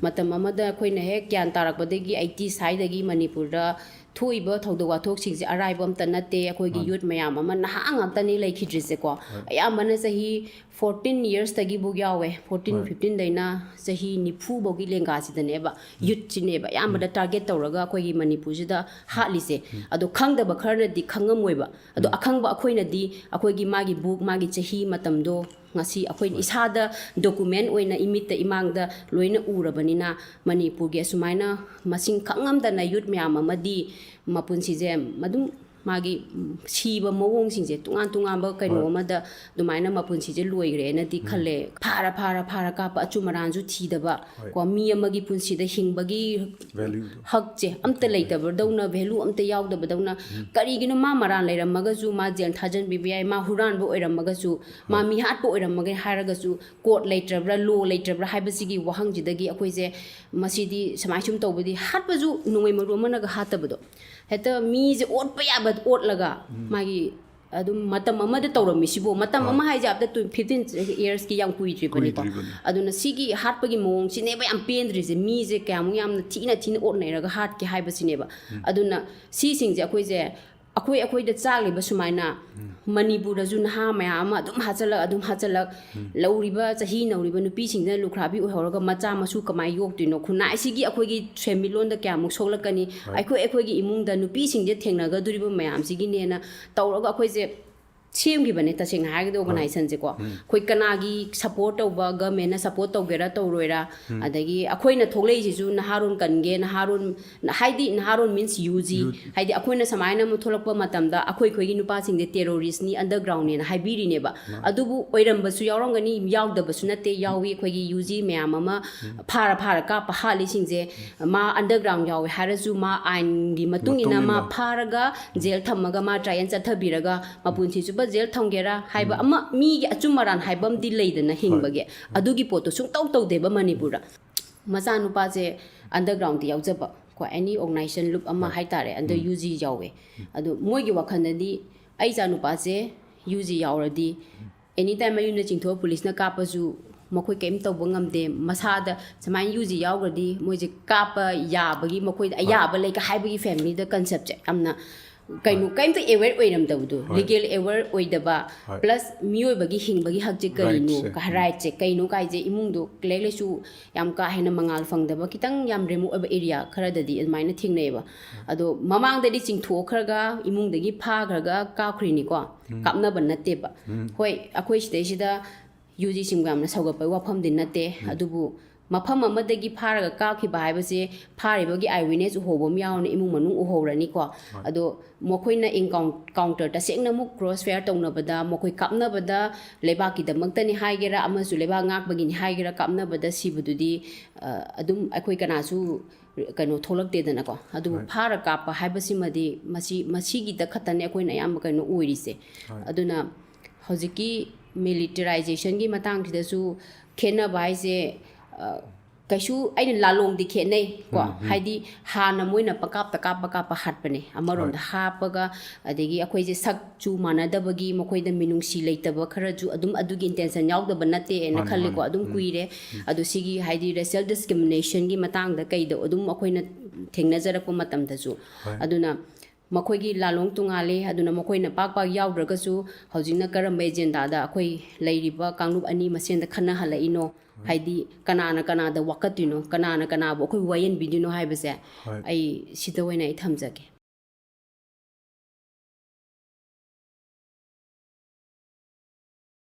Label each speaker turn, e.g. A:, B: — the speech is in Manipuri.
A: matam amada akoina hek gyan tarakpadagi 80 saidagi Manipurda thoiba thawda wathok singse araibam tanate akoigi youth mayam ama naha ngantani laikhidrise ko ayamana sahi 14 years tagi bugyawe 14 15 daina sahi nifu bogi lenga sidaneba youth chineba yamada target tawraga akoigi Manipur sida hatlise ado khangdaba kharna di khangamoiba ado akhangba akoina di akoigi magi book magi chahi matamdo ngasi akoin isada document oina imita imangda loina urabanina Manipur ge sumaina masing khangamdana youth myam amadi mapunsije madum magi siba mawong singje tungan ba kaino amada dumaina mapunsije loigre na di khale phara ka pa achumaranju thidaba ko mi amagi punsida hingbagi hakje amta leitaba dauna value amta yaudaba dauna karigino ma maran leiramaga ju ma jen thajan bibi ma huran bo oiramaga ju ma mi hat bo oiramaga haraga ju court leitrabra law leitrabra haibasigi wahangjidagi akoise masidi samaisum tawbadi hatba ju nungoi maru managa hatabado heta mi je ot pa ya bat ot laga magi adum matam amada tawramisibo matam ama haijab da 15 years ki yang puitri bani ko aduna sigi hat pagi mong sineba yam pendri je mi je kamu yam thina ot nei raga hat ki haiba sineba aduna si singje akoi je akoi da chagli ba sumaina Manipur da jun ha maya ama adum hachala lauriba chahi nauriba nupi singna lukhrabi ohoraga macha masu kamai yok tino khuna isigi akoi gi family da kya muk soglakani akoi gi imung da nupi singje thengnaga duriba mayam sigi nena tawraga akoi je semgi bane tasing haig the organization je ko khoi kanagi support over government na support tawgera tawroira adagi akhoina thoglei ji ju naharun kange naharun naharun means UG haidi akhoina samaina mu tholakpa matamda akhoi khoi gi nupa sing de terrorist ni underground ne haibiri ne ba adubu oiramba su yaurangani yaudaba su nate yawi khoi gi UG mayam ama phara ka pa hali sing je ma underground yawi harasu ma ain gi matung ina ma pharaga jail thamaga ma try and chathabiraga mapunsi su jail thongera haiba ama mi gi achumaran haibam di leidana hingbage adugi poto sung taw deba Manipura macha nupa je underground di yaujaba ko any organization loop ama haitare under UG yawe adu moigi wakhanadi ai cha nupa je UG yauradi anytime ayuna chingtho police na kapasu makoi kem tawba ngamde masada samai UG yaugadi moije kapa yabagi makoi ayaba leika haibagi family da concept amna kainu kaimta aware oiram dawdu legal aware oidaba plus mioi bagi hingbagi hakje kainu ka right che kainu kai je imungdu klele su yam ka hena mangal fangdaba kitang yam remu area khara dadi maina thingneba ado mamang dadi chingtho khraga imungdagi pha khraga ka khrini ko kapna ban natte ba hoi akoi stage da UG simgam na sauga pa wafam din natte adubu mafam amadagi pharaga kaakhi ba haibase pharibagi eyewitness uhobom yauna imung manung uhorani ko ado mokoina encounter ta sengna muk cross fire tongna bada mokoi kapna bada lebaki da magtani haigera amasu leba ngak bagini haigera kapna bada sibududi adum akoi kana su kano tholak de dana ko adu phara kapa haibasi madi masi gi da khatane akoi na yam kano uirise aduna hojiki militarization gi matang da su khena baise kaishu aina lalong dikhe nei ko haidi hana moina pakap hatpane amaron da hapaga adegi akhoi je sak chu manadabagi mokoi da minungsi leitaba khara ju adum adugi intention yaudaba nate na khalle ko adum kuire adu sigi haidi racial discrimination gi matang da kai da adum akoina thengna jara ko matam da ju aduna makoi gi lalong tungale aduna makoi na pak yaudra su haujina karam agenda da akoi leiriba kanglup ani masen da khana hala ino haidi kanana da wakatino kanana bo akoi wayen bidino haibase ai sida waina I thamjage